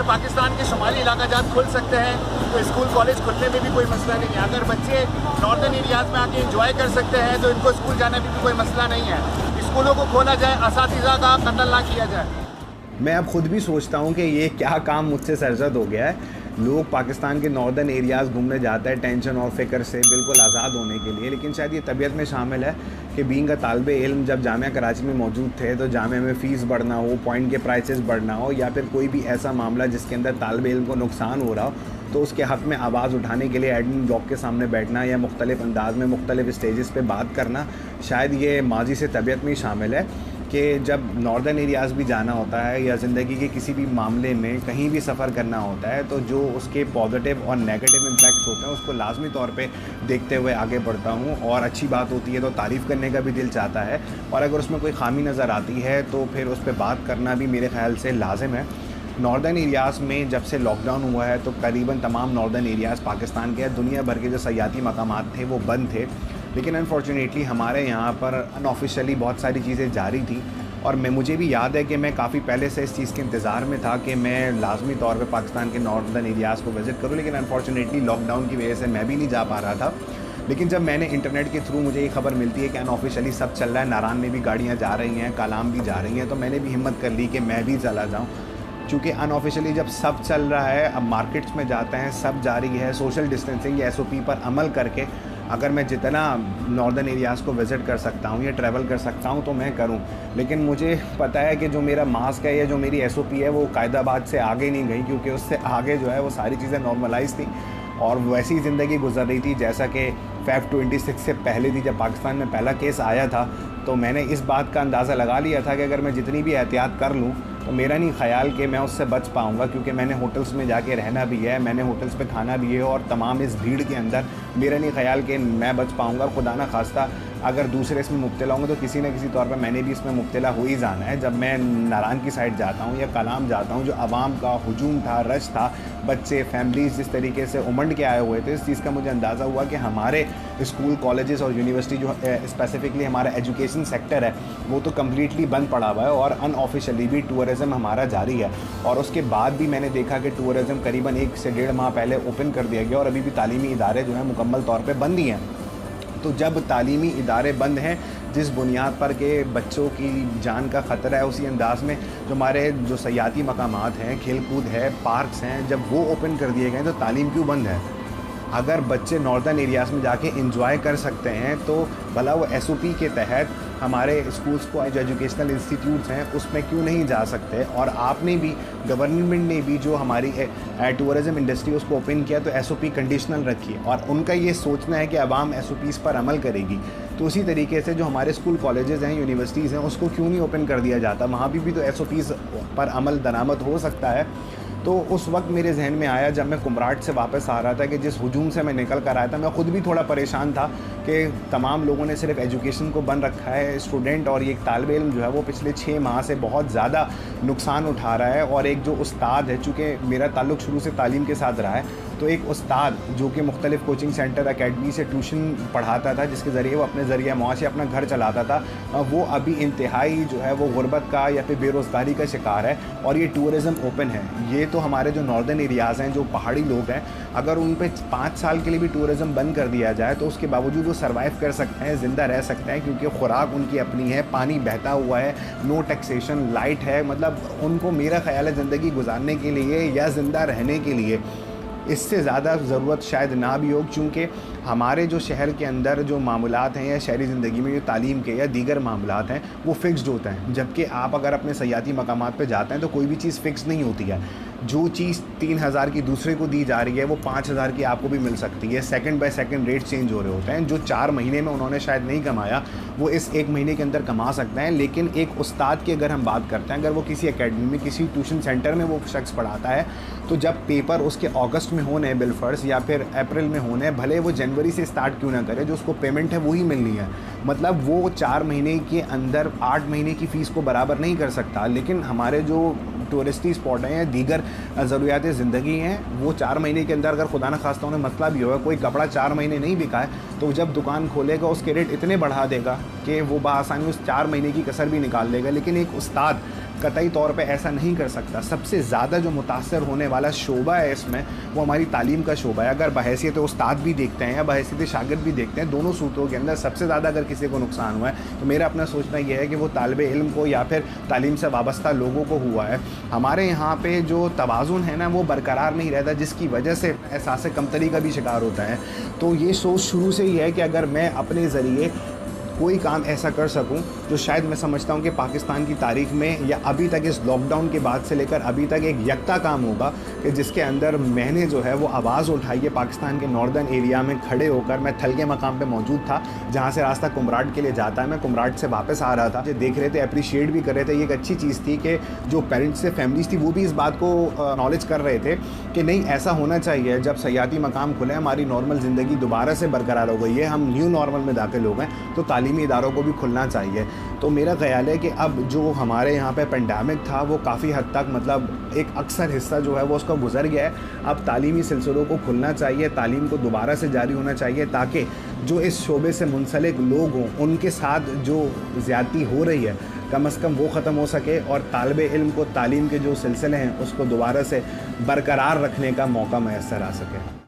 अगर पाकिस्तान के शुमाली इलाका जात खुल सकते हैं तो स्कूल कॉलेज खुलने में भी कोई मसला नहीं है। अगर बच्चे नॉर्दर्न एरियाज़ में आके इंजॉय कर सकते हैं तो इनको स्कूल जाने में भी कोई मसला नहीं है। स्कूलों को खोला जाए, असातिज़ा का कत्ल ना किया जाए। मैं अब खुद भी सोचता हूँ कि ये क्या काम मुझसे सरजद हो गया है। लोग पाकिस्तान के नॉर्दर्न एरियाज़ घूमने जाते हैं टेंशन और फ़िक्र से बिल्कुल आज़ाद होने के लिए, लेकिन शायद ये तबीयत में शामिल है कि बीइंग अ तालिबे इल्म जब जामिया कराची में मौजूद थे तो जामिया में फ़ीस बढ़ना हो, पॉइंट के प्राइसेस बढ़ना हो, या फिर कोई भी ऐसा मामला जिसके अंदर तालिबे इल्म को नुकसान हो रहा हो, तो उसके हक़ में आवाज़ उठाने के लिए एडमिन ब्लॉक के सामने बैठना या मुख्तलिफ़ अंदाज में मुख्तलिफ़ स्टेजेस पे बात करना, शायद ये माजी से तबीयत में ही शामिल है कि जब नॉर्दर्न एरियाज़ भी जाना होता है या ज़िंदगी के किसी भी मामले में कहीं भी सफ़र करना होता है तो जो उसके पॉजिटिव और नेगेटिव इम्पैक्ट्स होते हैं उसको लाजमी तौर पे देखते हुए आगे बढ़ता हूँ। और अच्छी बात होती है तो तारीफ़ करने का भी दिल चाहता है, और अगर उसमें कोई ख़ामी नज़र आती है तो फिर उस पर बात करना भी मेरे ख़्याल से लाजिम है। नॉर्दर्न एरियाज़ में जब से लॉकडाउन हुआ है तो करीबन तमाम नॉर्दर्न एरियाज़ पाकिस्तान के दुनिया भर के जो सयाती मकामात थे वो बंद थे, लेकिन अनफॉर्चुनेटली हमारे यहाँ पर अनऑफिशियली बहुत सारी चीज़ें जारी थी। और मुझे भी याद है कि मैं काफ़ी पहले से इस चीज़ के इंतज़ार में था कि मैं लाजमी तौर पे पाकिस्तान के नॉर्दर्न एरियाज़ को विज़िट करूँ, लेकिन अनफॉर्चुनेटली लॉकडाउन की वजह से मैं भी नहीं जा पा रहा था। लेकिन जब मैंने इंटरनेट के थ्रू मुझे ये खबर मिलती है कि अनऑफिशियली सब चल रहा है, नारान में भी गाड़ियाँ जा रही हैं, कालाम भी जा रही हैं, तो मैंने भी हिम्मत कर ली कि मैं भी चला जाऊँ। चूँकि अनऑफिशियली जब सब चल रहा है, अब मार्केट्स में जाते हैं, सब जारी है, सोशल डिस्टेंसिंग या SOP पर अमल करके अगर मैं जितना नॉर्दर्न एरियाज़ को विज़िट कर सकता हूँ या ट्रैवल कर सकता हूँ तो मैं करूँ। लेकिन मुझे पता है कि जो मेरा मास्क है या जो मेरी SOP है वो कायदाबाद से आगे नहीं गई, क्योंकि उससे आगे जो है वो सारी चीज़ें नॉर्मलाइज़ थी और वैसी ज़िंदगी गुजर रही थी जैसा कि Feb 26 से पहले थी। जब पाकिस्तान में पहला केस आया था तो मैंने इस बात का अंदाज़ा लगा लिया था कि अगर मैं जितनी भी एहतियात कर लूँ तो मेरा नहीं ख़याल कि मैं उससे बच पाऊँगा, क्योंकि मैंने होटल्स में जाके रहना भी है, मैंने होटल्स पे खाना भी है, और तमाम इस भीड़ के अंदर मेरा नहीं ख़याल कि मैं बच पाऊँगा। खुदा ना खास्ता अगर दूसरे इसमें मुब्तला होंगे तो किसी न किसी तौर पर मैंने भी इसमें मुब्तला हो ही जाना है। जब मैं नारान की साइड जाता हूँ या कलाम जाता हूँ, जो आवाम का हुजूम था, रश था, बच्चे फैमिलीज़ जिस तरीके से उमड़ के आए हुए थे, इस चीज़ का मुझे अंदाज़ा हुआ कि हमारे स्कूल कॉलेजेस और यूनिवर्सिटी जो स्पेसिफ़िकली हमारा एजुकेशन सेक्टर है वो तो कम्प्लीटली बंद पड़ा हुआ है, और अनऑफिशियली भी टूरिज़म हमारा जारी है। और उसके बाद भी मैंने देखा कि टूरिज़म करीबन 1 से 1.5 माह पहले ओपन कर दिया गया और अभी भी तालीमी इदारे जो हैं मुकम्मल तौर पर बंद ही हैं। तो जब तालीमी इदारे बंद हैं जिस बुनियाद पर के बच्चों की जान का ख़तरा है, उसी अंदाज़ में जो हमारे जो सयाती मकामात हैं, खेल कूद है, पार्क्स हैं, जब वो ओपन कर दिए गए तो तालीम क्यों बंद है? अगर बच्चे नॉर्दर्न एरियाज़ में जाके इंजॉय कर सकते हैं तो भला वो SOP के तहत हमारे स्कूल्स को जो एजुकेशनल इंस्टीट्यूट्स हैं उसमें क्यों नहीं जा सकते? और आपने भी, गवर्नमेंट ने भी जो हमारी टूरिज़म इंडस्ट्री उसको ओपन किया तो SOP कंडीशनल रखी, और उनका ये सोचना है कि आवाम SOPs पर अमल करेगी। तो उसी तरीके से जो हमारे स्कूल कॉलेजेस हैं, यूनिवर्सिटीज़ हैं, उसको क्यों नहीं ओपन कर दिया जाता? वहाँ भी तो SOPs पर अमल दरामद हो सकता है। तो उस वक्त मेरे जहन में आया जब मैं कुमराट से वापस आ रहा था कि जिस हुजूम से मैं निकल कर आया था, मैं ख़ुद भी थोड़ा परेशान था कि तमाम लोगों ने सिर्फ एजुकेशन को बंद रखा है। स्टूडेंट और ये तालिबे इल्म जो है वो पिछले 6 माह से बहुत ज़्यादा नुकसान उठा रहा है। और एक जो उस्ताद है, चूँकि मेरा ताल्लुक़ शुरू से तालीम के साथ रहा है, तो एक उस्ताद जो कि मुख्तलिफ़ कोचिंग सेंटर अकेडमी से ट्यूशन पढ़ाता था, जिसके ज़रिए वो अपने ज़रिए मुआश अपना घर चलाता था, वो अभी इंतहाई जो है वो गुर्बत का या फिर बेरोज़गारी का शिकार है। और ये टूरिज़म ओपन है। ये तो हमारे जो नॉर्दर्न एरियाज़ हैं, जो पहाड़ी लोग हैं, अगर उन पे 5 साल के लिए भी टूरिज़म बंद कर दिया जाए तो उसके बावजूद वो सर्वाइव कर सकते हैं, ज़िंदा रह सकते हैं, क्योंकि ख़ुराक उनकी अपनी है, पानी बहता हुआ है, नो टैक्सेशन, लाइट है। मतलब उनको मेरा ख़याल है ज़िंदगी गुजारने के लिए या ज़िंदा रहने के लिए इससे ज़्यादा ज़रूरत शायद ना भी हो, क्योंकि हमारे जो शहर के अंदर जो मामलात हैं या शहरी ज़िंदगी में जो तालीम के या दीगर मामलात हैं वो फ़िक्स्ड होते हैं। जबकि आप अगर अपने सयाती मकामात पे जाते हैं तो कोई भी चीज़ फ़िक्स नहीं होती है। जो चीज़ 3000 की दूसरे को दी जा रही है वो 5000 की आपको भी मिल सकती है। Second by second rate change हो रहे होते हैं। जो 4 महीने में उन्होंने शायद नहीं कमाया वो इस 1 महीने के अंदर कमा सकते हैं। लेकिन एक उस्ताद की अगर हम बात करते हैं, अगर वो किसी एकेडमी में, किसी ट्यूशन सेंटर में वो शख्स पढ़ाता है, तो जब पेपर उसके अगस्त में होने बिलफर्स या फिर अप्रैल में होने, भले वो जनवरी से स्टार्ट क्यों ना करे, जो उसको पेमेंट है वही मिलनी है। मतलब वो 4 महीने के अंदर 8 महीने की फ़ीस को बराबर नहीं कर सकता। लेकिन हमारे जो टूरिस्टी स्पॉट हैं या दीगर ज़रूरियात ज़िंदगी हैं, वो 4 महीने के अंदर अगर खुदा न खास्ता उन्हें मसला भी होगा, कोई कपड़ा 4 महीने नहीं बिका है, तो जब दुकान खोलेगा उसके रेट इतने बढ़ा देगा कि वो बआसानी उस 4 महीने की कसर भी निकाल लेगा। लेकिन एक उस्ताद कतई तौर पे ऐसा नहीं कर सकता। सबसे ज़्यादा जो मुतासर होने वाला शोबा है इसमें, वो हमारी तालीम का शोबा है। अगर बहैसियत उस्ताद भी देखते हैं या बहैसियत शागिर्द भी देखते हैं, दोनों सूत्रों के अंदर सबसे ज़्यादा अगर किसी को नुकसान हुआ है तो मेरा अपना सोचना यह है कि वो तालिब इल्म को या फिर तालीम से वाबस्ता लोगों को हुआ है। हमारे यहाँ पे जो तवाज़ुन है ना, वो बरकरार नहीं रहता, जिसकी वजह से एहसास कमतरी का भी शिकार होता है। तो ये सोच शुरू से ही है कि अगर मैं अपने ज़रिए कोई काम ऐसा कर सकूं जो शायद मैं समझता हूं कि पाकिस्तान की तारीख में या अभी तक इस लॉकडाउन के बाद से लेकर अभी तक एक यकता काम होगा कि जिसके अंदर मैंने जो है वो आवाज़ उठाई है। पाकिस्तान के नॉर्दर्न एरिया में खड़े होकर मैं थल के मकाम पे मौजूद था जहां से रास्ता कुमराट के लिए जाता है। मैं कुमराट से वापस आ रहा था, जो देख रहे थे, अप्रिशिएट भी कर रहे थे। ये एक अच्छी चीज़ थी कि जो पेरेंट्स से फैमिलीज थी वो भी इस बात को नॉलेज कर रहे थे कि नहीं, ऐसा होना चाहिए। जब सयाती मकाम खुले, हमारी नॉर्मल ज़िंदगी दोबारा से बरकरार हो गई है, हम न्यू नॉर्मल में दाखिल हो गए, तो तालीमी इदारों को भी खुलना चाहिए। तो मेरा ख्याल है कि अब जो हमारे यहाँ पे पेंडेमिक था वो काफ़ी हद तक, मतलब एक अक्सर हिस्सा जो है वो उसका गुजर गया है। अब तालीमी सिलसिलों को खुलना चाहिए, तालीम को दोबारा से जारी होना चाहिए, ताकि जो इस शोबे से मुंसलिक लोग हों उनके साथ जो ज़्यादती हो रही है कम अज़ कम वो ख़त्म हो सके, और तालिब इल्म को तालीम के जो सिलसिले हैं उसको दोबारा से बरकरार रखने का मौका मैसर आ सके।